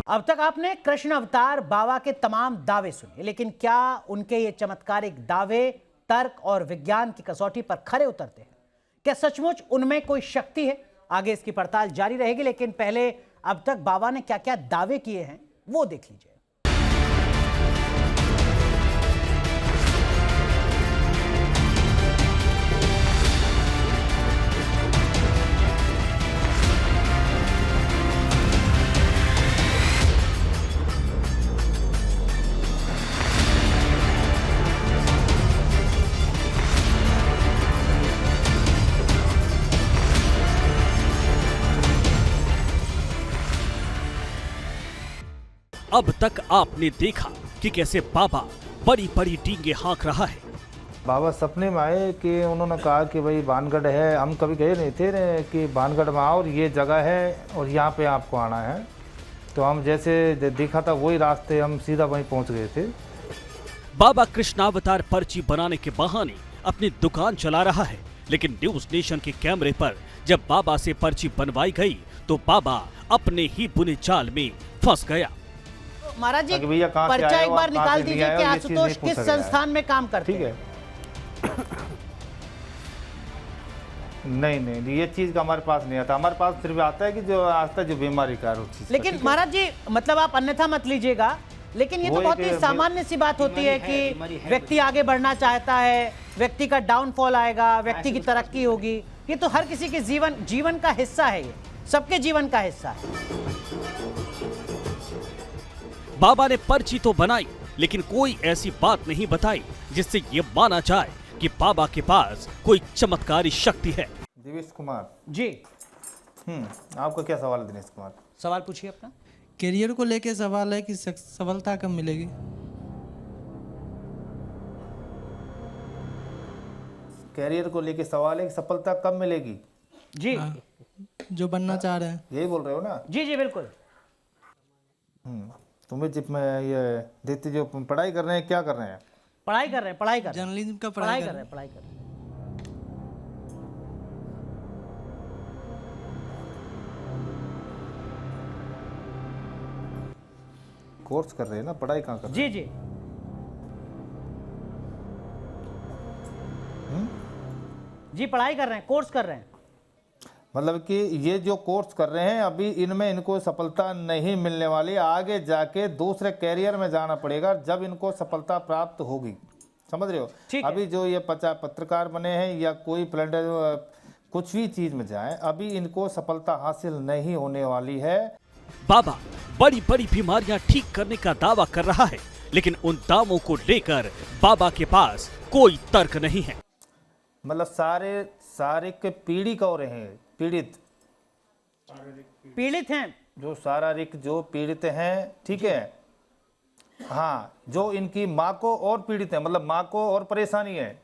अब तक आपने कृष्ण अवतार बाबा के तमाम दावे सुने, लेकिन क्या उनके ये चमत्कारिक दावे तर्क और विज्ञान की कसौटी पर खरे उतरते हैं? क्या सचमुच उनमें कोई शक्ति है? आगे इसकी पड़ताल जारी रहेगी, लेकिन पहले अब तक बाबा ने क्या क्या दावे किए हैं वो देख लीजिए। अब तक आपने देखा कि कैसे बाबा बड़ी बड़ी डींगे हाँक रहा है। बाबा सपने में आए कि उन्होंने कहा कि भाई भानगढ़ है, हम कभी गए नहीं थे कि भानगढ़ में आओ और ये जगह है और यहाँ पे आपको आना है। तो हम जैसे देखा था वही रास्ते हम सीधा वहीं पहुँच गए थे। बाबा कृष्णावतार पर्ची बनाने के बहाने अपनी दुकान चला रहा है, लेकिन न्यूज नेशन के कैमरे पर जब बाबा से पर्ची बनवाई गई तो बाबा अपने ही बुने जाल में फंस गया। महाराज जी, पर्चा एक बार निकाल दीजिए कि आशुतोष किस संस्थान में काम करते हैं। ठीक है। नहीं, ये चीज का हमारे पास नहीं आता। हमारे पास सिर्फ आता है कि जो आता है जो बीमारी का चीज। लेकिन महाराज जी, मतलब आप अन्यथा मत लीजिएगा, लेकिन ये तो बहुत ही सामान्य सी बात होती है कि व्यक्ति आगे बढ़ना चाहता है, व्यक्ति का डाउनफॉल आएगा, व्यक्ति की तरक्की होगी। ये तो हर किसी के जीवन का हिस्सा है, ये सबके जीवन का हिस्सा है। बाबा ने पर्ची तो बनाई, लेकिन कोई ऐसी बात नहीं बताई जिससे ये माना जाए कि बाबा के पास कोई चमत्कारी शक्ति है। दिनेश कुमार जी, आपका क्या सवाल है? दिनेश कुमार, सवाल पूछिए अपना। करियर को लेके सवाल है कि सफलता कब मिलेगी? कैरियर को लेके सवाल है कि सफलता कब मिलेगी? जी, जो बनना चाह रहे हैं। यही बोल रहे हो ना? जी जी बिल्कुल। तुम्हें जिप में ये देते जो पढ़ाई कर रहे हैं, क्या कर रहे हैं? पढ़ाई कर रहे हैं। जर्नलिज्म का पढ़ाई कर रहे हैं। कोर्स कर रहे हैं ना, पढ़ाई कहाँ कर रहे जी जी। जी, पढ़ाई कर रहे हैं, कोर्स कर रहे हैं। मतलब कि ये जो कोर्स कर रहे हैं अभी इनमें इनको सफलता नहीं मिलने वाली, आगे जाके दूसरे कैरियर में जाना पड़ेगा जब इनको सफलता प्राप्त होगी। समझ रहे हो? अभी जो ये पत्रकार बने हैं या कोई कुछ भी चीज में जाए, अभी इनको सफलता हासिल नहीं होने वाली है। बाबा बड़ी बड़ी बीमारियां ठीक करने का दावा कर रहा है, लेकिन उन दावों को लेकर बाबा के पास कोई तर्क नहीं है। मतलब सारे के पीड़ित हो रहे हैं, पीड़ित हैं, जो शारीरिक जो पीड़ित हैं, ठीक है। हाँ, जो इनकी माँ को और पीड़ित है, मतलब माँ को और परेशानी है।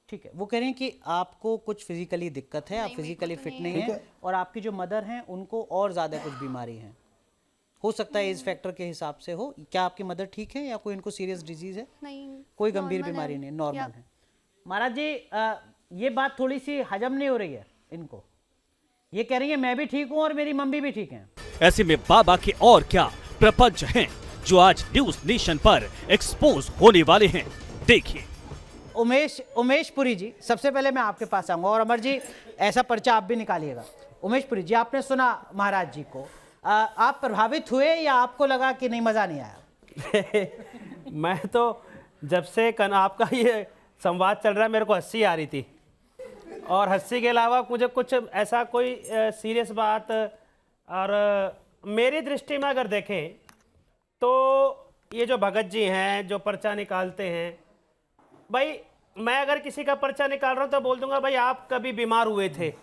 ठीक है। वो कह रहे हैं कि आपको कुछ फिजिकली दिक्कत है, आप फिजिकली फिट नहीं है, और आपकी जो मदर हैं उनको और ज्यादा कुछ बीमारी है। हो सकता है एज फैक्टर के हिसाब से हो। क्या आपकी मदर ठीक है या कोई इनको सीरियस डिजीज है? नहीं, कोई गंभीर बीमारी नहीं, नॉर्मल है। महाराज जी, ये बात थोड़ी सी हजम नहीं हो रही है इनको। ये कह रही है मैं भी ठीक हूँ और मेरी मम्मी भी ठीक है। ऐसे में बाबा के और क्या प्रपंच हैं जो आज न्यूज नेशन पर एक्सपोज होने वाले हैं, देखिए। उमेश पुरी जी, सबसे पहले मैं आपके पास आऊंगा, और अमर जी ऐसा पर्चा आप भी निकालिएगा। उमेश पुरी जी, आपने सुना महाराज जी को, आप प्रभावित हुए या आपको लगा कि नहीं, मजा नहीं आया? मैं तो जब से आपका ये संवाद चल रहा है मेरे को हंसी आ रही थी, और हंसी के अलावा मुझे कुछ ऐसा कोई सीरियस बात, और मेरी दृष्टि में अगर देखें तो ये जो भगत जी हैं जो पर्चा निकालते हैं, भाई मैं अगर किसी का पर्चा निकाल रहा हूँ तो बोल दूंगा भाई आप कभी बीमार हुए थे,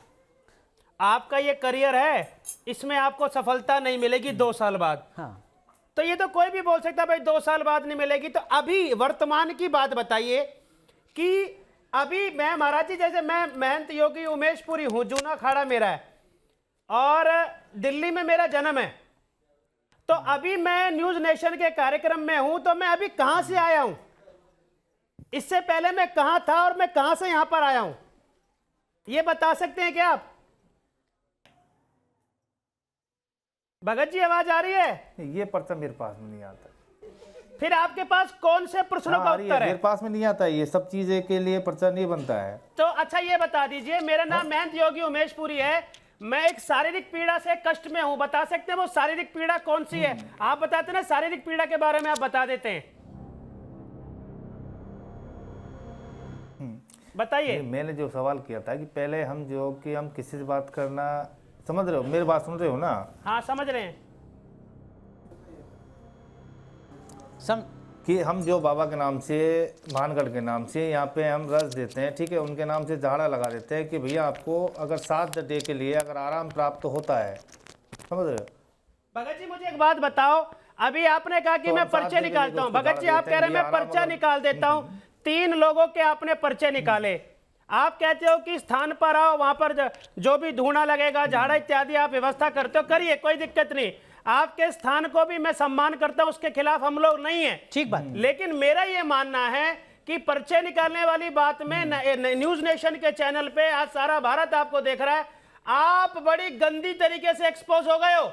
आपका ये करियर है, इसमें आपको सफलता नहीं मिलेगी 2 साल बाद। हाँ। तो ये तो कोई भी बोल सकता भाई 2 साल बाद नहीं मिलेगी। तो अभी वर्तमान की बात बताइए कि अभी मैं महाराज जी, जैसे मैं महंत योगी उमेश पुरी हूं, जूना अखाड़ा मेरा है और दिल्ली में मेरा जन्म है, तो अभी मैं न्यूज नेशन के कार्यक्रम में हूं, तो मैं अभी कहां से आया हूं, इससे पहले मैं कहां था और मैं कहां से यहां पर आया हूं, ये बता सकते हैं क्या आप? भगत जी आवाज आ रही है? ये पर्चा मेरे पास में नहीं आता। फिर आपके पास कौन से प्रश्नों का आ रही उत्तर है? मेरे पास में नहीं आता, ये सब चीजें के लिए पर्चा नहीं बनता है। तो अच्छा ये बता दीजिए, मेरा नाम महंत योगी उमेश पुरी है, मैं एक शारीरिक पीड़ा से कष्ट में हूं, बता सकते हैं वो शारीरिक पीड़ा कौन सी है? आप बताते ना शारीरिक पीड़ा के बारे में, आप बता देते हैं, बताइए। मैंने जो सवाल किया था कि पहले हम जो कि हम किसी से बात करना, समझ रहे हो, मेरी बात सुन रहे हो ना? हाँ समझ रहे हैं। कि हम जो बाबा के नाम से, भानगढ़ के नाम से यहाँ पे हम रस देते हैं, ठीक है, उनके नाम से झाड़ा लगा देते हैं कि भैया आपको अगर 7 डे के लिए अगर आराम प्राप्त होता है, समझ रहे हो? भगत जी मुझे एक बात बताओ, अभी आपने कहा कि तो मैं हम 7 पर्चे दिन के निकालता लिए हूँ, उसको भगत जी झाड़ा आप देते कह रहे हैं, हैं मैं ये आराम पर्चा अगर- निकाल देता हूँ, 3 लोगों के आपने पर्चे निकाले, आप कहते हो कि स्थान पर आओ, वहां पर जो भी धूना लगेगा, झाड़ा इत्यादि आप व्यवस्था करते हो, करिए, कोई दिक्कत नहीं, आपके स्थान को भी मैं सम्मान करता हूं, उसके खिलाफ हम लोग नहीं है, ठीक बात। लेकिन मेरा ये मानना है कि पर्चे निकालने वाली बात में न्यूज नेशन के चैनल पे आज सारा भारत आपको देख रहा है, आप बड़ी गंदी तरीके से एक्सपोज हो गए हो,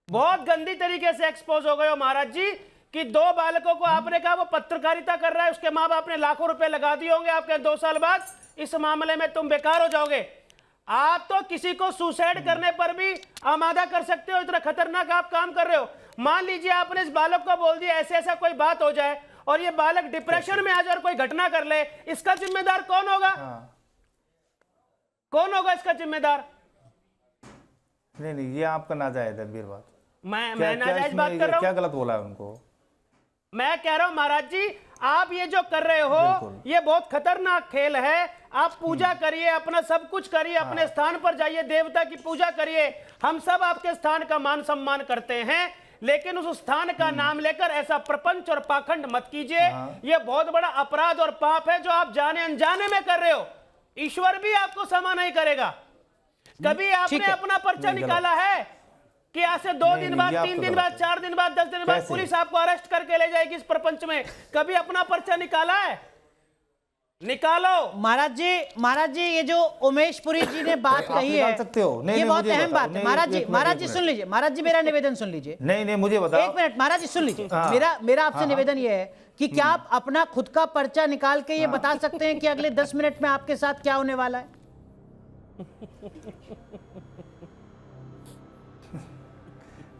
बहुत गंदी तरीके से एक्सपोज हो गए हो महाराज जी, कि 2 बालकों को आपने कहा वो पत्रकारिता कर रहा है, उसके माँ बाप ने लाखों रुपए लगा दिए होंगे, आपके 2 साल बाद इस मामले में तुम बेकार हो जाओगे। आप तो किसी को सुसाइड करने पर भी आमादा कर सकते हो, इतना खतरनाक आप काम कर रहे हो। मान लीजिए आपने इस बालक को बोल दिया ऐसे ऐसा कोई बात हो जाए और ये बालक डिप्रेशन में आ जाए और कोई घटना कर ले, इसका जिम्मेदार कौन होगा? कौन होगा इसका जिम्मेदार? नहीं, ये आपका नाजायज है, बात। मैं नाजायज बात कर रहा क्या हूं? गलत बोला है उनको? मैं कह रहा हूं महाराज जी, आप ये जो कर रहे हो ये बहुत खतरनाक खेल है। आप पूजा करिए, अपना सब कुछ करिए, अपने स्थान पर जाइए, देवता की पूजा करिए, हम सब आपके स्थान का मान सम्मान करते हैं, लेकिन उस स्थान का नाम लेकर ऐसा प्रपंच और पाखंड मत कीजिए। ये बहुत बड़ा अपराध और पाप है जो आप जाने अनजाने में कर रहे हो। ईश्वर भी आपको क्षमा नहीं करेगा। कभी आपने अपना पर्चा निकाला है कि आज से 2 दिन बाद, 3 दिन बाद, 4 दिन बाद, 10 दिन बाद पुलिस आपको अरेस्ट करके ले जाएगी इस प्रपंच में? कभी अपना पर्चा निकाला है? निकालो। महाराज जी ये जो उमेश पुरी जी ने बात कही है, सकते हो? ये बहुत अहम बात है। महाराज जी सुन लीजिए, महाराज जी मेरा निवेदन सुन लीजिए। नहीं मुझे बताओ। 1 मिनट महाराज जी सुन लीजिए, मेरा आपसे निवेदन ये है कि क्या आप अपना खुद का पर्चा निकाल के ये बता सकते हैं कि अगले 10 मिनट में आपके साथ क्या होने वाला है?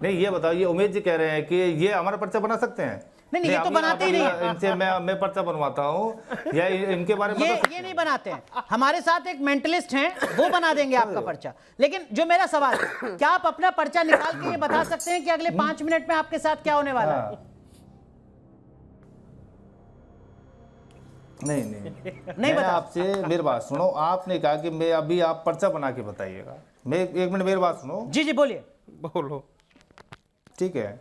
नहीं ये बताओ, ये उमेश जी कह रहे हैं कि ये हमारा पर्चा बना सकते हैं? नहीं ये तो बनाते ही नहीं है। इनसे मैं पर्चा बनवाता हूँ या इनके बारे में ये नहीं बनाते हैं। हमारे साथ एक मेंटलिस्ट हैं, वो बना देंगे आपका पर्चा। लेकिन जो मेरा सवाल है, क्या आप अपना पर्चा निकाल के ये बता सकते हैं कि अगले 5 मिनट में आपके साथ क्या होने वाला है? नहीं बता। आपसे मेरी बात सुनो, आपने कहा कि मैं अभी आप पर्चा बना के बताइएगा। मैं 1 मिनट मेरी बात सुनो। जी बोलिए। बोलो। ठीक है,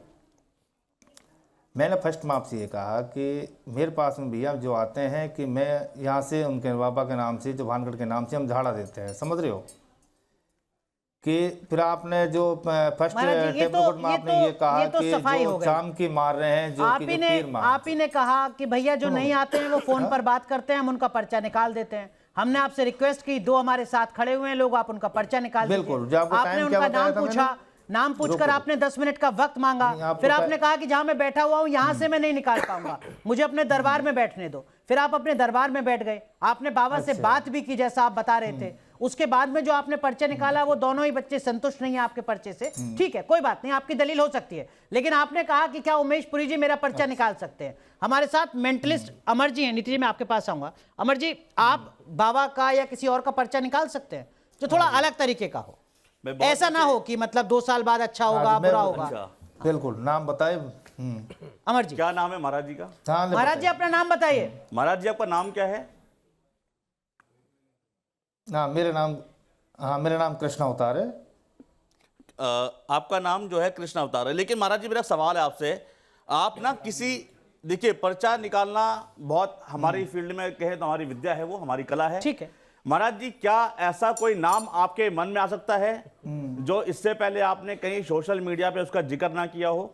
मैंने फर्स्ट में आपसे ये कहा कि मेरे पास में भैया जो आते हैं कि मैं यहाँ से उनके बाबा के नाम से, जो भानगढ़ के नाम से हम झाड़ा देते हैं, समझ रहे हो? कि फिर आपने जो फर्स्ट टेप रिकॉर्ड में आपने ये कहा कि जो चाम की मार रहे हैं, जो आप ही ने कहा कि भैया जो नहीं आते हैं वो फोन पर बात करते हैं, हम उनका पर्चा निकाल देते हैं। हमने आपसे रिक्वेस्ट की, 2 हमारे साथ खड़े हुए हैं लोग, आप उनका पर्चा निकाल दीजिए। बिल्कुल। आपने उनका नाम पूछा, नाम पूछकर आपने 10 मिनट का वक्त मांगा, फिर आपने कहा कि जहां मैं बैठा हुआ हूं यहां से मैं नहीं निकाल पाऊंगा, मुझे अपने दरबार में बैठने दो। फिर आप अपने दरबार में बैठ गए, आपने बाबा से बात भी की जैसा आप बता रहे थे। उसके बाद में जो आपने पर्चा निकाला वो दोनों ही बच्चे संतुष्ट नहीं है आपके पर्चे से। ठीक है, कोई बात नहीं, आपकी दलील हो सकती है, लेकिन आपने कहा कि क्या उमेश पुरी जी मेरा पर्चा निकाल सकते हैं? हमारे साथ मेंटलिस्ट अमर जी हैं। नीति जी मैं आपके पास आऊंगा। अमर जी, आप बाबा का या किसी और का पर्चा निकाल सकते हैं जो थोड़ा अलग तरीके का हो, ऐसा ना हो कि मतलब 2 साल बाद अच्छा होगा, बुरा होगा? बिल्कुल। नाम बताए अमर जी। क्या नाम है महाराज जी का? महाराज जी अपना नाम बताइए। महाराज जी आपका नाम क्या है? मेरा नाम कृष्ण अवतार है। आपका नाम जो है कृष्ण अवतार है, लेकिन महाराज जी मेरा सवाल है आपसे, आप ना किसी, देखिए पर्चा निकालना बहुत हमारी फील्ड में कहे तो हमारी विद्या है, वो हमारी कला है। ठीक है महाराज जी, क्या ऐसा कोई नाम आपके मन में आ सकता है जो इससे पहले आपने कहीं सोशल मीडिया पे उसका जिक्र ना किया हो?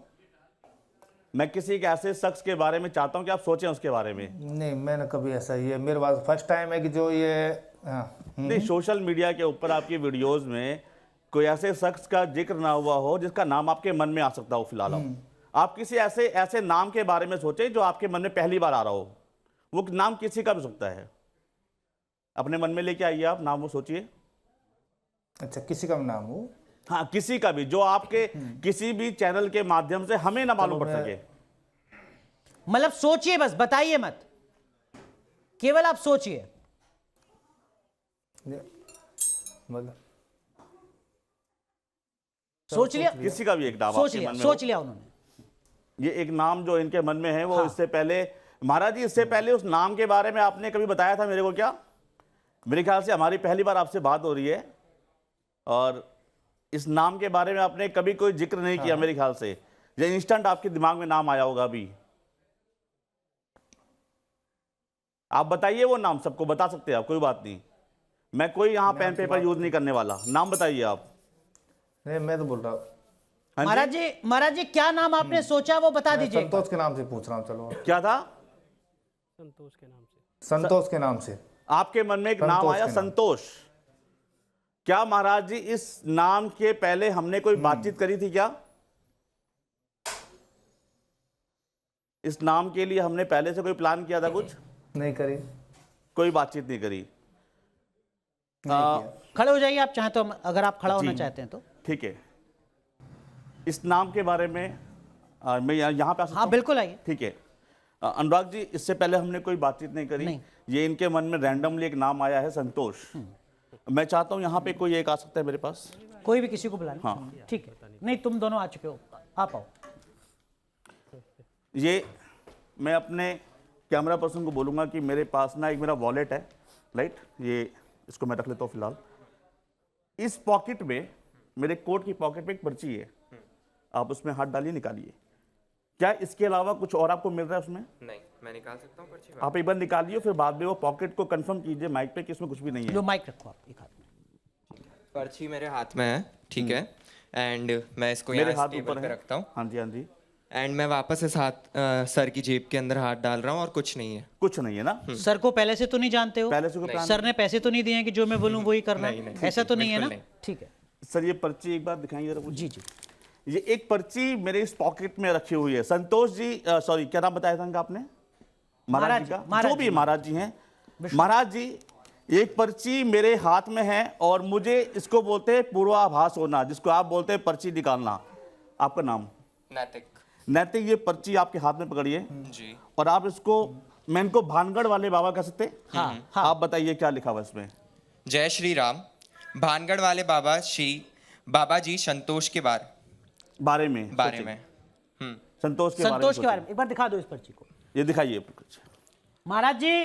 मैं किसी एक ऐसे शख्स के बारे में चाहता हूं कि आप सोचें उसके बारे में। नहीं, मैंने कभी ऐसा, ये मेरे पास फर्स्ट टाइम है कि जो ये नहीं, सोशल मीडिया के ऊपर आपकी वीडियोस में कोई ऐसे शख्स का जिक्र ना हुआ हो जिसका नाम आपके मन में आ सकता हो फिलहाल। आप किसी ऐसे ऐसे नाम के बारे में सोचें जो आपके मन में पहली बार आ रहा हो। वो नाम किसी का भी सकता है, अपने मन में लेके आइए आप नाम, वो सोचिए। अच्छा, किसी का नाम हो? हाँ, किसी का भी, जो आपके किसी भी चैनल के माध्यम से हमें ना मालूम पड़ सके। मतलब सोचिए, बस बताइए मत, केवल आप सोचिए। मतलब सोच लिया, किसी का भी एक नाम सोच आपके लिया, मन में सोच हो। लिया उन्होंने। ये एक नाम जो इनके मन में है वो हाँ। इससे पहले, महाराज जी इससे पहले उस नाम के बारे में आपने कभी बताया था मेरे को क्या? मेरे ख्याल से हमारी पहली बार आपसे बात हो रही है और इस नाम के बारे में आपने कभी कोई जिक्र नहीं किया मेरे ख्याल से। ये इंस्टेंट आपके दिमाग में नाम आया होगा अभी। आप बताइए वो नाम, सबको बता सकते हैं आप, कोई बात नहीं। मैं कोई यहाँ पेन पेपर यूज नहीं करने वाला। नाम बताइए आप। नहीं, मैं तो बोल रहा हूँ हाँ महाराज जी क्या नाम आपने सोचा वो बता दीजिए। संतोष के नाम से पूछ रहा हूँ। चलो, क्या था? संतोष के नाम से। संतोष के नाम से आपके मन में एक नाम संतोष आया, के नाम। संतोष। क्या महाराज जी इस नाम के पहले हमने कोई बातचीत करी थी क्या? इस नाम के लिए हमने पहले से कोई प्लान किया था कुछ? नहीं करी, कोई बातचीत नहीं करी। नहीं किया। खड़े हो जाइए आप चाहें तो, अगर आप खड़ा होना जी। चाहते हैं तो। ठीक है, इस नाम के बारे में मैं यहाँ पे आ सकता हाँ हूँ? बिल्कुल आइए। ठीक है। अनुराग जी, इससे पहले हमने कोई बातचीत नहीं करी। नहीं। ये इनके मन में रैंडमली एक नाम आया है, संतोष। मैं चाहता हूँ यहाँ पे कोई एक आ सकता है मेरे पास। कोई भी किसी को बुला लें। हाँ। ठीक है, नहीं तुम दोनों आ चुके हो, आप आओ। ये मैं अपने कैमरा पर्सन को बोलूँगा कि मेरे पास ना एक मेरा वॉलेट है, राइट, ये इसको मैं रख लेता हूँ फिलहाल। इस पॉकेट में, मेरे कोट की पॉकेट में एक पर्ची है, आप उसमें हाथ डालिए, निकालिए। क्या इसके अलावा कुछ और आपको मिल रहा है उसमें? नहीं, मैं निकाल सकता हूँ पर्ची। आप एक बार निकालिए, फिर बाद में वो पॉकेट को कंफर्म कीजिए माइक पे कि इसमें कुछ भी नहीं है। लो माइक रखो आप एक हाथ में। पर्ची मेरे हाथ में है, ठीक है। एंड मैं इसको मेरे यहाँ हाथ टेबल ऊपर पे है। रखता हूँ। हाँ जी, हाँ जी। एंड मैं वापस इस हाथ सर की जेब के अंदर हाथ डाल रहा हूँ और कुछ नहीं है। कुछ नहीं है ना? सर को पहले से तो नहीं जानते हो? पहले से कोई प्लान? सर ने पैसे तो नहीं दिए हैं कि जो मैं बोलूं वही करना नहीं, है? नहीं, ऐसा तो नहीं है ना? बिल्कुल नहीं। ठीक है सर, ये पर्ची एक बार दिखाइए जरा मुझे। जी जी। ये एक पर्ची मेरे इस पॉकेट में रखी हुई है। संतोष जी, सॉरी, क्या नाम बताया था इनका आपने? महाराज जी का? जो भी महाराज जी हैं। महाराज जी, एक पर्ची मेरे हाथ में है और मुझे इसको बोलते हैं पूर्वाभास होना, जिसको आप बोलते हैं पर्ची निकालना। आपका नाम? नैतिक। नैतिक, ये पर्ची आपके हाथ में पकड़िए जी। और आप इसको, मैं इनको भानगढ़ वाले बाबा कह सकते हैं? हाँ हाँ। आप बताइए क्या लिखा हुआ इसमें? जय श्री राम। भानगढ़ वाले बाबा श्री बाबा जी संतोष के बारे में बारे सोचिए। में। संतोष के संतोष के बारे सोचिए। में एक बार दिखा दो इस पर्ची को। ये दिखाइए। महाराज जी,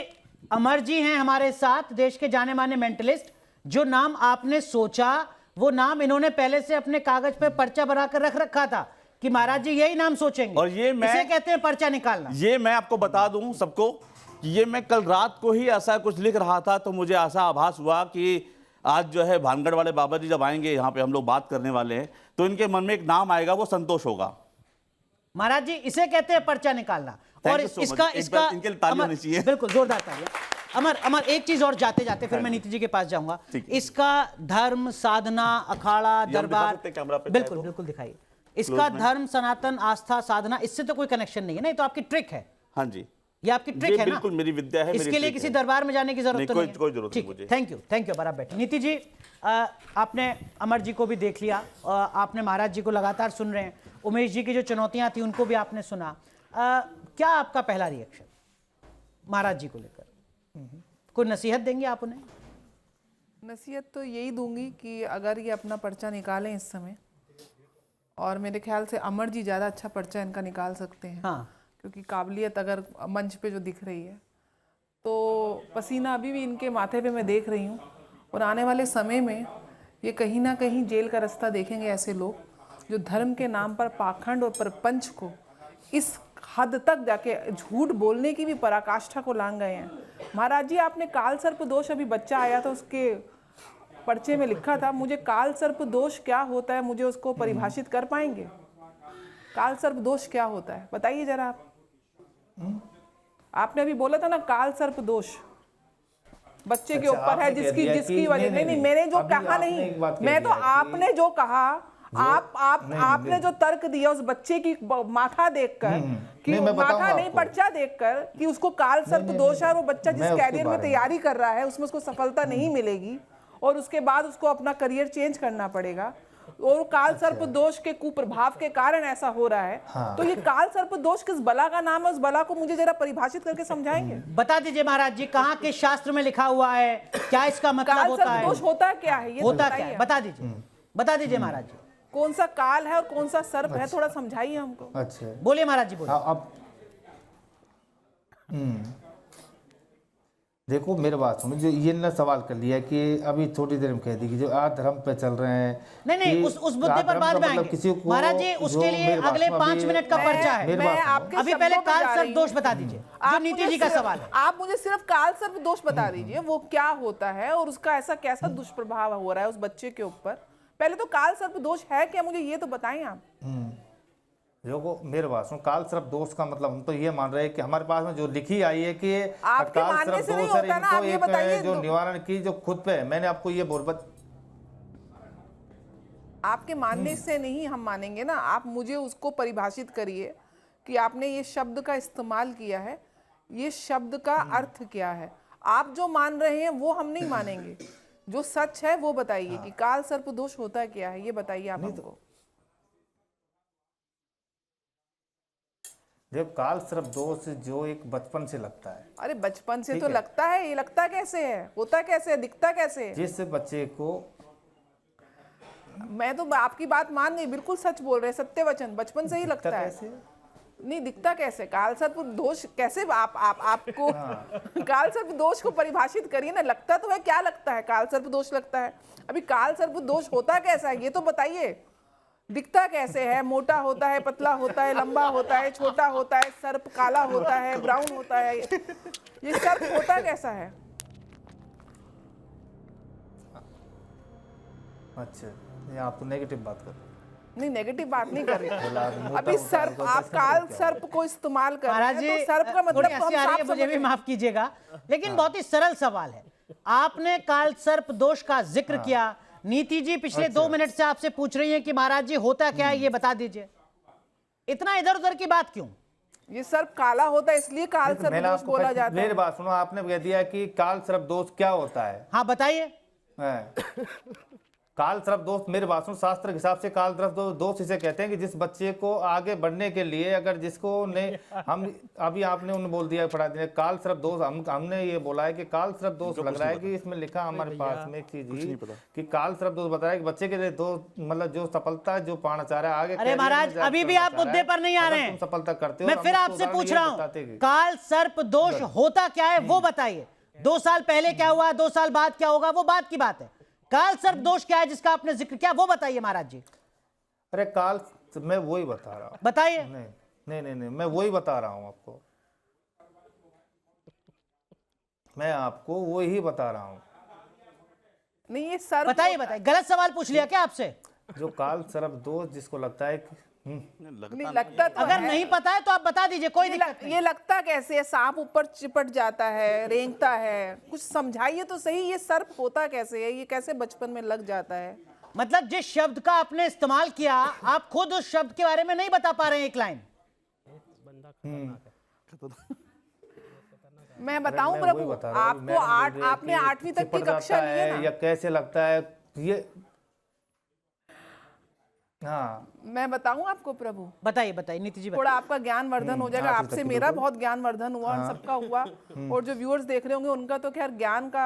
अमर जी हैं हमारे साथ, देश के जाने माने मेंटलिस्ट। जो नाम आपने सोचा वो नाम इन्होंने पहले से अपने कागज पे पर्चा बनाकर रख रखा था कि महाराज जी यही नाम सोचेंगे। और ये मैं, इसे कहते हैं पर्चा निकालना। ये मैं आपको बता दूं सबको कि ये मैं कल रात को ही ऐसा कुछ लिख रहा था, तो मुझे ऐसा आभास हुआ कि आज जो है भानगढ़ वाले बाबा जी जब आएंगे यहाँ पे, हम लोग बात करने वाले हैं, तो इनके मन में एक नाम आएगा, वो संतोष होगा। महाराज जी इसे कहते हैं पर्चा निकालना। और you so much. इसका एक इसका बार इनके लिए ताली अमर, होनी चाहिए। बिल्कुल जोरदार तालियां। अमर एक चीज और जाते जाते फिर मैं नीति जी के पास जाऊंगा। ठीक है। इसका धर्म, साधना, अखाड़ा, ये हम दिखा दरबार, सकते हैं कैमरा पे? बिल्कुल चाहे तो? बिल्कुल दिखाइए। इसका में। धर्म, सनातन, आस्था, साधना, इससे तो कोई कनेक्शन नहीं है ना? ये तो आपकी ट्रिक है। हाँ जी, ये आपकी ट्रिक ये है ना? बिल्कुल मेरी विद्या है, मेरी इसके लिए ट्रिक किसी है। दरबार में जाने की जरूरत नहीं, तो कोई- नहीं है। कोई जरूरत नहीं ठीक, मुझे। थैंक यू अब आप बैठे। नीति जी, आपने अमर जी को भी देख लिया, आपने महाराज जी को लगातार सुन रहे हैं, उमेश जी की जो चुनौतियां थी उनको भी आपने सुना। क्या आपका पहला रिएक्शन महाराज जी को लेकर? कोई नसीहत देंगे आप उन्हें? नसीहत तो यही दूंगी कि अगर ये अपना पर्चा निकालें इस समय, और मेरे ख्याल से अमर जी ज़्यादा अच्छा पर्चा इनका निकाल सकते हैं। हाँ। क्योंकि काबिलियत अगर मंच पे जो दिख रही है, तो पसीना अभी भी इनके माथे पे मैं देख रही हूँ। और आने वाले समय में ये कहीं ना कहीं जेल का रास्ता देखेंगे ऐसे लोग जो धर्म के नाम पर पाखंड और प्रपंच को इस हद तक जाके झूठ बोलने की भी पराकाष्ठा को लांग गए हैं। महाराज जी, आपने काल सर्प दोष, अभी बच्चा आया था उसके पर्चे में लिखा था, मुझे काल सर्प दोष क्या होता है, मुझे उसको परिभाषित कर पाएंगे? काल सर्प दोष क्या होता है बताइए जरा आप। आपने अभी बोला था ना काल सर्प दोष, बच्चे के अच्छा, ऊपर है, आपने कह जिसकी दिया जिसकी कि- वजह नहीं, मैंने जो अभी कहा आपने नहीं, एक बात कह मैं तो दिया कि- आपने जो कहा, आपने जो तर्क दिया उस बच्चे की माथा देखकर कि नहीं, मैं बताऊंगा माथा नहीं आपको। पर्चा देखकर कि उसको काल सर्प दोष है और वो बच्चा जिस मैं उसके कैरियर में बारे में- तैयारी कर रहा है उसमें उसको सफलता नहीं मिलेगी और उसके बाद उसको अपना करियर चेंज करना पड़ेगा और काल सर्प दोष के कुप्रभाव के कारण ऐसा हो रहा है। तो ये काल सर्प दोष किस बला का नाम है, उस बला को मुझे जरा परिभाषित करके समझाएंगे। बता दीजिए महाराज जी, कहाँ के शास्त्र में लिखा हुआ है, क्या इसका मतलब काल होता सर्प है, दोष होता क्या है, ये तो होता क्या बताइए। है, बता दीजिए महाराज जी, कौन सा काल है और कौन सा सर्प है, थोड़ा समझाइए हमको। अच्छा, बोलिए महाराज जी, बोलिए। अब देखो मेरे बात सुनो, जो ये ना सवाल कर लिया कि अभी थोड़ी देर में कह दी कि जो अधर्म पे चल रहे हैं, नहीं कि उस मुद्दे पर अधर्म बाद का में मतलब आएंगे किसी को महाराज जी, उसके जो लिए मेरे बात अगले सुनो, 5 अभी- मिनट का पर्चा है। मेरी बात मैं सुनो। आपके अभी शब्दों पहले पे काल जा सर्प रही दोष हूँ। बता दीजिए, जो आप नीति मुझे जी का सिर्फ- सवाल है। आप मुझे सिर्फ काल सर्प दोष बता दीजिए, वो क्या होता है और उसका ऐसा कैसा दुष्प्रभाव हो रहा है उस बच्चे के ऊपर। पहले तो काल सर्प दोष है क्या, मुझे ये तो बताएं आप। देखो मेरे बात सुनो, काल सर्प दोष का मतलब हम तो ये मान रहे हैं कि हमारे पास में जो लिखी आई है कि आपके काल मानने सर्प से नहीं दोष है, होता ना, इनको आप ये एक बताइए जो तो- निवारण की जो खुद पे है, मैंने आपको ये आपके मानने से नहीं हम मानेंगे ना, आप मुझे उसको परिभाषित करिए कि आपने ये शब्द का इस्तेमाल किया है, ये शब्द का अर्थ क्या है। आप जो मान रहे हैं वो हम नहीं मानेंगे, जो सच है वो बताइए कि काल सर्प दोष होता क्या है, ये बताइए आप हमको। देखो काल सर्प दोष जो एक बचपन से लगता है, अरे बचपन से ठीक तो है। लगता है, ये लगता कैसे है, होता कैसे है, दिखता कैसे है। जिस बच्चे को मैं तो आपकी बात मान गई, बिल्कुल सच बोल रहे हैं, सत्य वचन, बचपन से ही लगता है। कैसे नहीं दिखता कैसे, काल सर्प दोष कैसे, आपको काल सर्प दोष को परिभाषित करिए ना। लगता तो है, क्या लगता है, काल सर्प दोष लगता है। अभी काल सर्प दोष होता कैसा है ये तो बताइए, दिखता कैसे है, मोटा होता है, पतला होता है, लंबा होता है, छोटा होता है, सर्प काला होता है, ब्राउन होता है, ये सर्प होता कैसा है। अच्छा, ये आप तो नेगेटिव बात कर रहे हो। नहीं नेगेटिव बात नहीं कर रही, मोटा अभी होता है, सर्प, तो आप कैसे काल मतलब क्या सर्प को इस्तेमाल कर रहे महाराज हैं, जी, तो सर्प का मतलब थोड़ी तो हम हंसी आ रही है, साफ मुझे समझ भी रहे हैं। माफ कीजिएगा, लेकिन बहुत ही सरल सवाल है। आपने काल सर्प दोष का जिक्र किया, नीति जी पिछले 2 मिनट से आपसे पूछ रही हैं कि महाराज जी होता क्या है, ये बता दीजिए। इतना इधर उधर की बात क्यों? ये सर्प काला होता है इसलिए काल सर्प मैंने दोष आपको बोला जाता मेरी है। बात सुनो, आपने कह दिया कि काल सर्प दोष क्या होता है। हाँ बताइए। हैं। काल सर्प दोष, मेरे बात सुनो, शास्त्र के हिसाब से काल सर्प दोष इसे कहते हैं कि जिस बच्चे को आगे बढ़ने के लिए, अगर जिसको ने हम अभी आपने उन्हें बोल दिया, पढ़ा दिया काल सर्प दोष, हमने ये बोला है कि काल सर्प दोष लग रहा है कि इसमें लिखा हमारे पास में एक चीज ही कि काल सर्प दोष बताया कि बच्चे के लिए दो मतलब जो सफलता जो पाना चाह रहा है आगे। अरे महाराज अभी भी आप मुद्दे पर नहीं आ रहे हैं, सफलता करते हो। मैं फिर आपसे पूछ रहा हूं, काल सर्प दोष होता क्या है वो बताइए। 2 साल पहले क्या हुआ, 2 साल बाद क्या होगा, वो बात की बात है। काल सर्प दोष क्या है जिसका आपने जिक्र किया, वो बताइए महाराज जी। अरे काल, मैं वही बता रहा हूँ। बताइए। नहीं, मैं वही बता रहा हूँ आपको, मैं आपको वही बता रहा हूँ। नहीं ये सर्प बताइए, गलत सवाल पूछ लिया क्या आपसे? जो काल सर्प दोष जिसको लगता है कि नहीं लगता तो अगर है। नहीं पता है तो आप बता दीजिए, कोई दिक्कत नहीं। ये लगता कैसे है, सांप ऊपर चिपट जाता है, रेंगता है, कुछ समझाइए तो सही, ये सर्प होता कैसे है, ये कैसे बचपन में लग जाता है। मतलब जिस शब्द का आपने इस्तेमाल किया, आप खुद उस शब्द के बारे में नहीं बता पा रहे हैं एक लाइन। मैं बताऊं मैं प्रभु, वही बता रहा हूँ, आपको मैडम बोल रही है आपने कि 8वीं तक की चिपट कक्षा जाता ली है है ना। या कैसे लगता है ये। हाँ, मैं बताऊं आपको प्रभु, बताइए नीति जी, थोड़ा आपका ज्ञान वर्धन हो जाएगा। 8वीं आपसे तक की मेरा बिल्कुल। बहुत ज्ञान वर्धन हुआ, हम सबका हुआ, और जो व्यूअर्स देख रहे होंगे उनका तो खैर ज्ञान का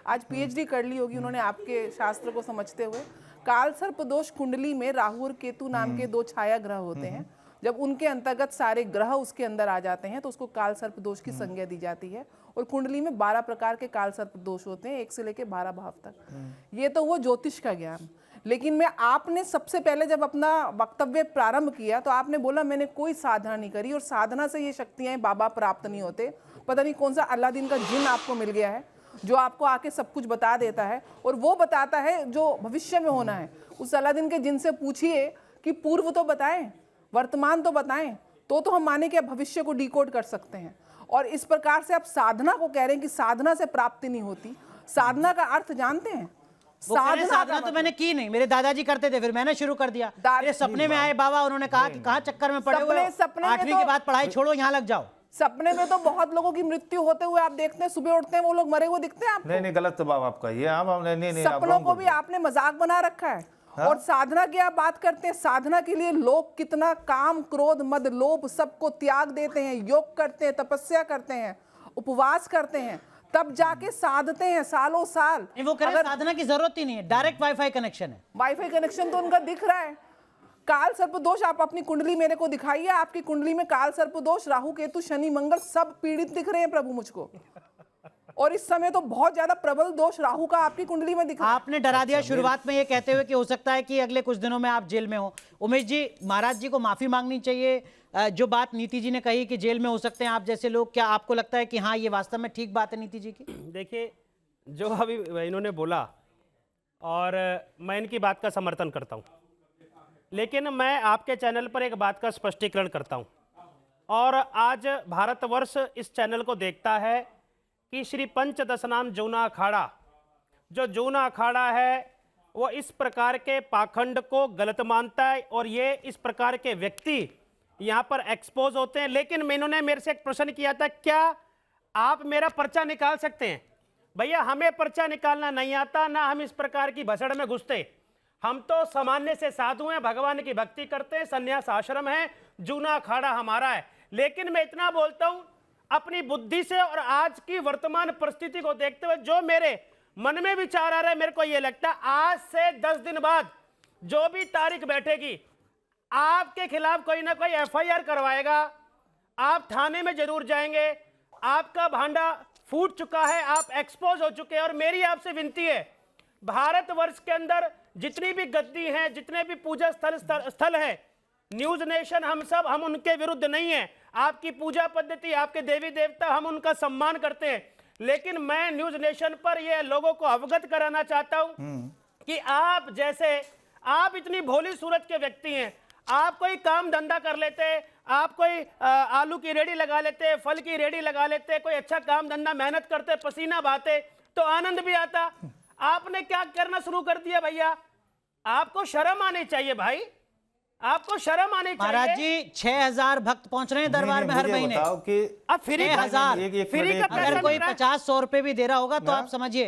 आज पीएचडी कर ली होगी उन्होंने आपके शास्त्र को समझते हुए। काल सर्प दोष कुंडली में राहु और केतु नाम के 2 छाया ग्रह होते हैं। जब उनके अंतर्गत सारे ग्रह उसके अंदर आ जाते हैं तो उसको काल सर्प दोष की संज्ञा दी जाती है। और कुंडली में 12 प्रकार के काल सर्प दोष होते हैं, 1 से लेकर 12 भाव तक। ये तो वो ज्योतिष का ज्ञान। लेकिन मैं आपने सबसे पहले जब अपना वक्तव्य प्रारंभ किया तो आपने बोला मैंने कोई साधना नहीं करी और साधना से ये शक्तियां बाबा प्राप्त नहीं होते। पता नहीं कौन सा अलादीन का जिन आपको मिल गया है जो आपको आके सब कुछ बता देता है, और वो बताता है जो भविष्य में होना है। उस अलादीन के जिन से पूछिए कि पूर्व तो बताएं, वर्तमान तो बताएं, तो हम माने कि आप भविष्य को डिकोड कर सकते हैं। और इस प्रकार से आप साधना को कह रहे हैं कि साधना से प्राप्ति नहीं होती। साधना का अर्थ जानते हैं? वो कह रहे हैं, साधना का तो मतलब- मैंने की नहीं, मेरे दादाजी करते थे, फिर मैंने शुरू कर दिया। मेरे सपने में आए बाबा, उन्होंने कहा कि कहाँ चक्कर में पड़े हुए हो, सपने में 8वीं तो- के बाद पढ़ाई छोड़ो, यहाँ लग जाओ। सपने में तो बहुत लोगों की मृत्यु होते हुए आप देखते हैं, सुबह उठते हैं वो लोग मरे हुए दिखते हैं आपको। नहीं गलत जवाब आपका ये। आप नहीं आप सपनों wrong को बोल भी रहे हो। आपने मजाक बना रखा है। और साधना की आप बात करते हैं, साधना के लिए लोग कितना काम, क्रोध, मद, लोभ सबको त्याग देते हैं, योग करते हैं, तपस्या करते हैं, उपवास करते हैं, तब जाके साधते हैं सालों साल। नहीं, वो कह रहे हैं साधना की जरूरत ही नहीं है, डायरेक्ट वाईफाई कनेक्शन है। वाईफाई कनेक्शन तो उनका दिख रहा है। काल सर्प दोष, आप अपनी कुंडली मेरे को दिखाइए, आपकी कुंडली में काल सर्प दोष, राहु केतु शनि मंगल सब पीड़ित दिख रहे हैं प्रभु मुझको। और इस समय तो बहुत ज्यादा प्रबल दोष राहु का आपकी कुंडली में दिख रहा है। आपने डरा दिया शुरुआत में ये कहते हुए कि हो सकता है कि अगले कुछ दिनों में आप जेल में हो। उमेश जी, महाराज जी को माफी मांगनी चाहिए। जो बात नीति जी ने कही कि जेल में हो सकते हैं आप जैसे लोग, क्या आपको लगता है कि हाँ ये वास्तव में ठीक बात है नीति जी की? देखिए, जो अभी इन्होंने बोला और मैं इनकी बात का समर्थन करता हूँ, लेकिन मैं आपके चैनल पर एक बात का स्पष्टीकरण करता हूँ। और आज भारतवर्ष इस चैनल को देखता है कि श्री पंचदशनाम जूना अखाड़ा, जो जूना अखाड़ा है वो इस प्रकार के पाखंड को गलत मानता है और ये इस प्रकार के व्यक्ति यहाँ पर एक्सपोज होते हैं। लेकिन इन्होंने मेरे से एक प्रश्न किया था, क्या आप मेरा पर्चा निकाल सकते हैं? भैया, हमें पर्चा निकालना नहीं आता, ना हम इस प्रकार की भसड़ में घुसते। हम तो सामान्य से साधु हैं, भगवान की भक्ति करते हैं, संन्यास आश्रम है, जूना अखाड़ा हमारा है। लेकिन मैं इतना बोलता हूं अपनी बुद्धि से और आज की वर्तमान परिस्थिति को देखते हुए, जो मेरे मन में विचार आ रहा है, मेरे को यह लगता है आज से 10 दिन बाद जो भी तारीख बैठेगी, आपके खिलाफ कोई ना कोई एफआईआर करवाएगा, आप थाने में जरूर जाएंगे, आपका भांडा फूट चुका है, आप एक्सपोज हो चुके हैं। और मेरी आपसे विनती है, भारतवर्ष के अंदर जितनी भी गद्दी हैं, जितने भी पूजा स्थल है, न्यूज नेशन, हम उनके विरुद्ध नहीं है। आपकी पूजा पद्धति, आपके देवी देवता, हम उनका सम्मान करते हैं। लेकिन मैं न्यूज नेशन पर ये लोगों को अवगत कराना चाहता हूं कि आप इतनी भोली सूरत के व्यक्ति हैं, आप कोई काम धंधा कर लेते, आप कोई आलू की रेडी लगा लेते, फल की रेडी लगा लेते, कोई अच्छा काम धंधा मेहनत करते, पसीना बहाते तो आनंद भी आता। आपने क्या करना शुरू कर दिया भैया? आपको शर्म आनी चाहिए भाई, आपको शर्म आनी महाराज चाहिए। जी, 6000 भक्त पहुंच रहे हैं दरबार में हर महीने। बताओ कि अब फ्री का 6000, फ्री का पैसा अगर कोई मिल रहा है। 50-100 रुपए भी दे रहा होगा तो आप समझिए।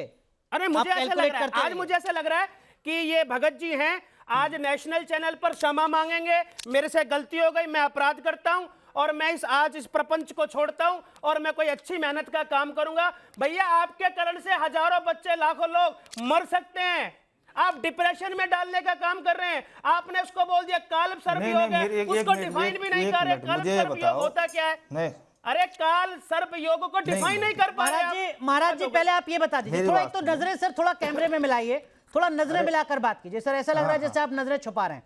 अरे आप मुझे ऐसा लग कैलकुलेट रहा है, करते आज रहिए। मुझे ऐसा लग रहा है कि ये भगत जी हैं, आज नेशनल चैनल पर क्षमा मांगेंगे, मेरे से गलती हो गई, मैं अपराध करता हूं और मैं आज इस प्रपंच को छोड़ता हूं और मैं कोई अच्छी मेहनत का काम करूंगा। भैया, आपके कारण से हजारों बच्चे, लाखों लोग मर सकते हैं। आप डिप्रेशन में डालने का काम कर रहे हैं। आपने उसको बोल दिया काल सर्प योग है, उसको डिफाइन भी नहीं कर रहे। काल सर्प योग होता क्या है? नहीं, अरे काल सर्प योग को डिफाइन नहीं कर पा रहे आप। महाराज जी पहले आप ये बता दीजिए, मेरी थोड़ा बात एक तो सुनिए। नजरें सर थोड़ा कैमरे में मिलाइए, थोड़ा नजरें मिलाकर बात कीजिए सर। ऐसा लग रहा है जैसे आप नजरें छुपा रहे हैं।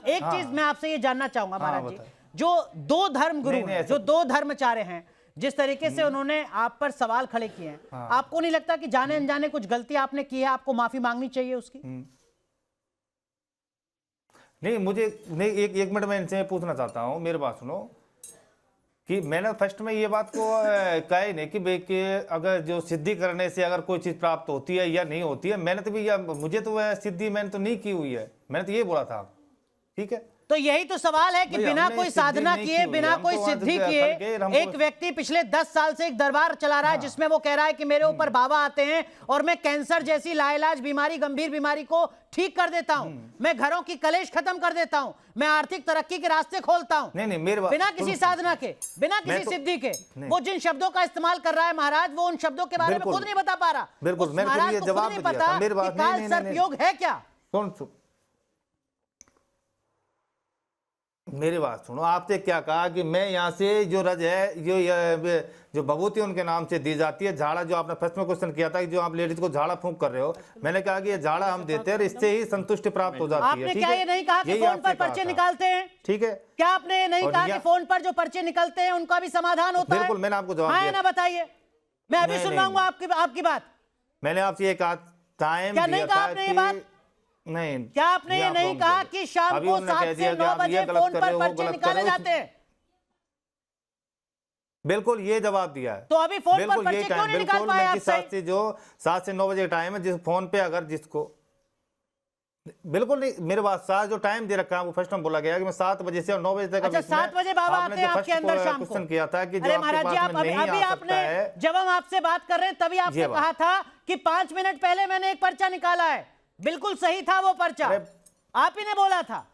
एक चीज मैं आपसे ये जानना चाहूंगा महाराज जी, जो दो धर्म गुरु हैं, जो दो धर्मचार्य हैं, जिस तरीके से उन्होंने आप पर सवाल खड़े किए हैं, आपको नहीं लगता कि जाने अनजाने कुछ गलती आपने की है, आपको माफी मांगनी चाहिए उसकी? नहीं, मुझे नहीं, एक मिनट मैं इनसे पूछना चाहता हूँ, मेरी बात सुनो कि मैंने फर्स्ट में ये बात को कहा ही नहीं कि अगर जो सिद्धि करने से अगर कोई चीज प्राप्त होती है या नहीं होती है। मैंने तो भी मुझे तो वह सिद्धि मैंने तो नहीं की हुई है, मैंने तो ये बोला था। ठीक है, तो यही तो सवाल है कि भाई, बिना हमने कोई सिद्धि साधना नहीं किए, की हुई, बिना हम कोई तो वहाँ सिद्धि से किए, फल गए, हमको- एक व्यक्ति पिछले 10 साल से एक दरबार चला रहा है जिसमें वो कह रहा है कि मेरे ऊपर बाबा आते हैं और मैं कैंसर जैसी लाइलाज बीमारी, गंभीर बीमारी को ठीक कर देता हूं, मैं घरों की कलेश खत्म कर देता हूं, मैं आर्थिक तरक्की के रास्ते खोलता हूं। नहीं, मेरी बात बिना किसी साधना के, बिना किसी सिद्धि के वो जिन शब्दों का इस्तेमाल कर रहा है महाराज, वो उन शब्दों के बारे में खुद नहीं बता पा रहा। बिल्कुल, उस मैंने महाराज ये को जवाब खुद नहीं दिया पता था, मेरी बात कि काल सर्प योग है क्या। मेरी बात सुनो, आपसे क्या कहा कि मैं यहाँ से जो रज है, जो भभूति उनके नाम से दी जाती है, झाड़ा, जो आपने फर्स्ट में क्वेश्चन किया था कि जो आप लेडीज को झाड़ा फूंक कर रहे हो, मैंने कहा कि ये झाड़ा हम देते हैं और इससे ही संतुष्टि प्राप्त हो जाती है। आपने क्या ये नहीं कहा कि फोन पर पर्चे निकालते हैं? ठीक है, क्या आपने ये नहीं कहा कि फोन पर जो पर्चे निकलते हैं उनका भी समाधान होता है? बिल्कुल, मैंने आपको जवाब हाँ दिया। ना, बताइए, मैं अभी सुनवाऊंगा आपकी बात। मैंने आपसे ये कहा, टाइम क्या नहीं दिया कहा था आपने ये कि बात? नहीं, क्या आपने ये नहीं कहा कि शाम को 7 से 9 बजे फोन पर पर्चे निकाले जाते हैं? बिल्कुल ये जवाब दिया है। तो अभी फोन पर बिल्कुल पर्चे ये क्यों टाइम, नहीं निकाल बिल्कुल पाए मैं कि आपसे? 7 से 9 बजे टाइम है, जिस फोन पे अगर जिसको बिल्कुल नहीं, मेरे पास 7 जो टाइम दे रखा है वो फर्स्ट टाइम बोला गया कि मैं 7 बजे से और 9 बजे तक। अच्छा, 7 बजे बाबा आते हैं आपके अंदर शाम को। क्वेश्चन किया था कि जो अरे आपके महाराज जी, पास आप में नहीं अभी आ आपने, सकता है। जब हम आपसे बात कर रहे हैं तभी आपने ये बात। कहा था कि 5 मिनट पहले मैंने एक पर्चा निकाला है। बिल्कुल सही था वो पर्चा, आप ही ने बोला था।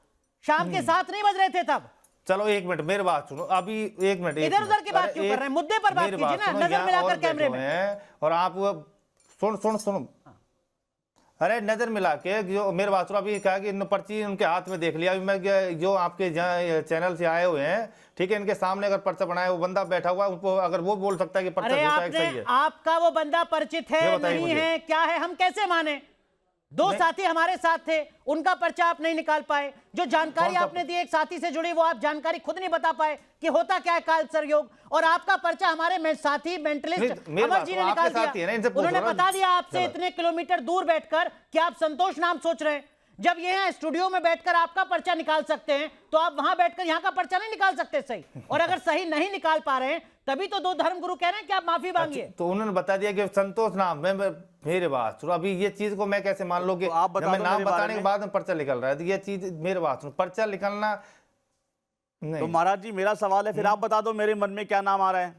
शाम के 7 नहीं बज रहे थे तब। चलो 1 मिनट मेरी बात सुनो, अभी 1 मिनट इधर उधर की बात क्यों कर रहे हैं? मुद्दे पर बात कीजिए ना, नजर मिलाकर कैमरे में। और आप सुन अरे नजर मिला के जो मेरे बात सुनो, अभी कहा कि इन पर्ची उनके हाथ में देख लिया। अभी मैं जो आपके चैनल से आए हुए हैं, ठीक है, इनके सामने अगर पर्चा बनाया, वो बंदा बैठा हुआ, उनको अगर वो बोल सकता है कि पर्चा अरे झूठा है कि सही आपने, है। आपका वो बंदा परिचित ये है बताइए नहीं मुझे। है, क्या है, हम कैसे माने? दो साथी हमारे साथ थे, उनका पर्चा आप नहीं निकाल पाए। जो जानकारी आपने दी एक साथी से जुड़ी, वो आप जानकारी खुद नहीं बता पाए कि होता क्या है काल सरयोग। और आपका पर्चा हमारे साथी मेंटलिस्ट अमर जी ने निकाल दिया। उन्होंने बता दिया आपसे इतने किलोमीटर दूर बैठकर कि आप संतोष नाम सोच रहे हैं। जब ये है स्टूडियो में बैठकर आपका पर्चा निकाल सकते हैं, तो आप वहां बैठकर यहाँ का पर्चा नहीं निकाल सकते सही। और अगर सही नहीं निकाल पा रहे हैं, तभी तो 2 धर्मगुरु कह रहे हैं कि आप माफी मांगिए। तो उन्होंने बता दिया कि संतोष नाम मेरे बात सुनो। अभी ये चीज को मैं कैसे मान लो कि आप बता मैं दो नाम मेरे बारे बताने के में। बाद में पर्चा निकल रहा है, तो ये चीज मेरे बात सुनो, पर्चा निकलना नहीं। तो महाराज जी मेरा सवाल है, फिर आप बता दो मेरे मन में क्या नाम आ रहा है।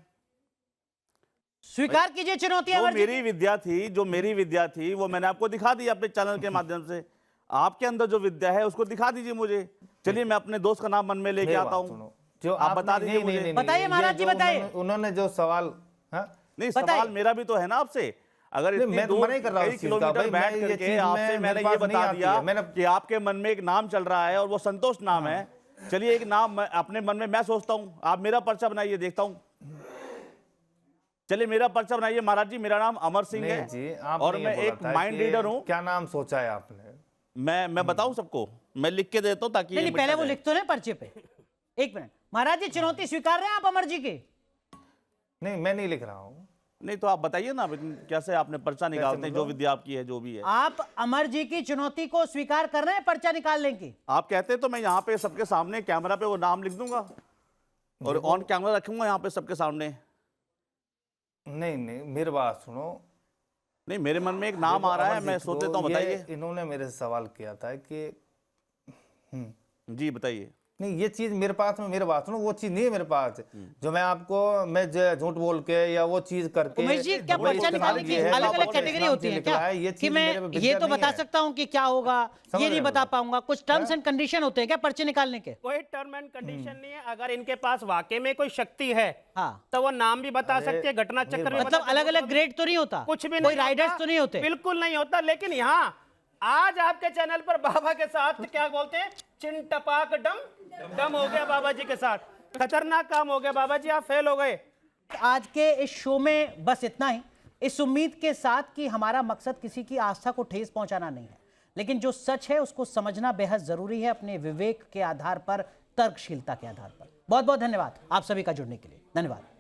स्वीकार कीजिए चुनौती जो अमर जी। मेरी विद्या थी वो मैंने आपको दिखा दी अपने चैनल के माध्यम से। आपके अंदर जो विद्या है उसको दिखा दीजिए मुझे। चलिए मैं अपने दोस्त का नाम मन में लेके मेरी आता बात हूँ, सुनो, जो आप बता दीजिए मुझे। बताइए महाराज जी, बताइए। उन्होंने जो सवाल, हाँ? नहीं, बताइए। सवाल मेरा भी तो है ना आपसे। अगर नहीं, इतनी मैं तो दूर मना ही कर रहा हूँ कई इस चीज़ का। किलोमीटर भाई, मैं बैठ ये करके चीज़ आपसे मेरे मैंने पास ये नहीं बता आती दिया है। मैंने कि आपके मन में एक नाम चल रहा है और वो संतोष नाम है। चलिए एक नाम अपने मन में मैं सोचता हूँ, आप मेरा पर्चा बनाइए, देखता हूँ। चलिए मेरा पर्चा बनाइए महाराज जी। मेरा नाम अमर सिंह है जी, और मैं एक माइंड रीडर हूँ। क्या नाम सोचा है आपने? मैं बताऊं सबको, मैं लिख के देता हूं ताकि नहीं, पहले वो लिख तो लें पर्चे पे। 1 मिनट महाराज जी, चुनौती स्वीकार रहे हैं आप अमर जी की? नहीं, मैं नहीं लिख रहा हूँ। नहीं तो आप बताइए ना कैसे आपने पर्चा निकालते हैं, जो विद्या आपकी है जो भी है। आप अमर जी की चुनौती को स्वीकार कर रहे हैं पर्चा निकालने की? आप कहते हैं तो मैं यहाँ पे सबके सामने कैमरा पे वो नाम लिख दूंगा और ऑन कैमरा रखूंगा यहाँ पे सबके सामने। नहीं, मेरी बात सुनो। नहीं, मेरे मन में एक नाम आ रहा है, मैं सोच लेता हूँ। बताइए। इन्होंने मेरे से सवाल किया था कि जी बताइए। नहीं, ये चीज मेरे पास में, मेरे बात सुनो, वो चीज नहीं है मेरे पास जो मैं झूठ बोल के या वो चीज करके। उमेश जी, क्या वही पर्चा निकालने की इस्तेमाल अलग अलग किया है, कैटेगरी होती है क्या? ये कि चीज मैं मेरे में ये विद्या तो नहीं बता है। सकता हूँ कि क्या होगा, समझ ये नहीं रहे हो? बता पाऊंगा। कुछ टर्म्स एंड कंडीशन होते हैं क्या पर्चे निकालने के? कोई टर्म एंड कंडीशन नहीं है। अगर इनके पास वाकई में कोई शक्ति है, हाँ, तो वो नाम भी बता सकते हैं, घटना चक्र भी मतलब अलग अलग ग्रेड तो नहीं होता, कुछ भी कोई नहीं राइडर्स होता, तो नहीं होते? बिल्कुल नहीं होता। लेकिन यहाँ आज आपके चैनल पर बाबा के साथ क्या बोलते हैं, चिन टपाक डम हो गया बाबा जी के साथ। खतरनाक काम हो गया बाबा जी, आप फेल हो गए। आज के इस शो में बस इतना ही, इस उम्मीद के साथ कि हमारा मकसद किसी की आस्था को ठेस पहुंचाना नहीं है, लेकिन जो सच है उसको समझना बेहद जरूरी है, अपने विवेक के आधार पर, तर्कशीलता के आधार पर। बहुत बहुत धन्यवाद आप सभी का जुड़ने के लिए। धन्यवाद।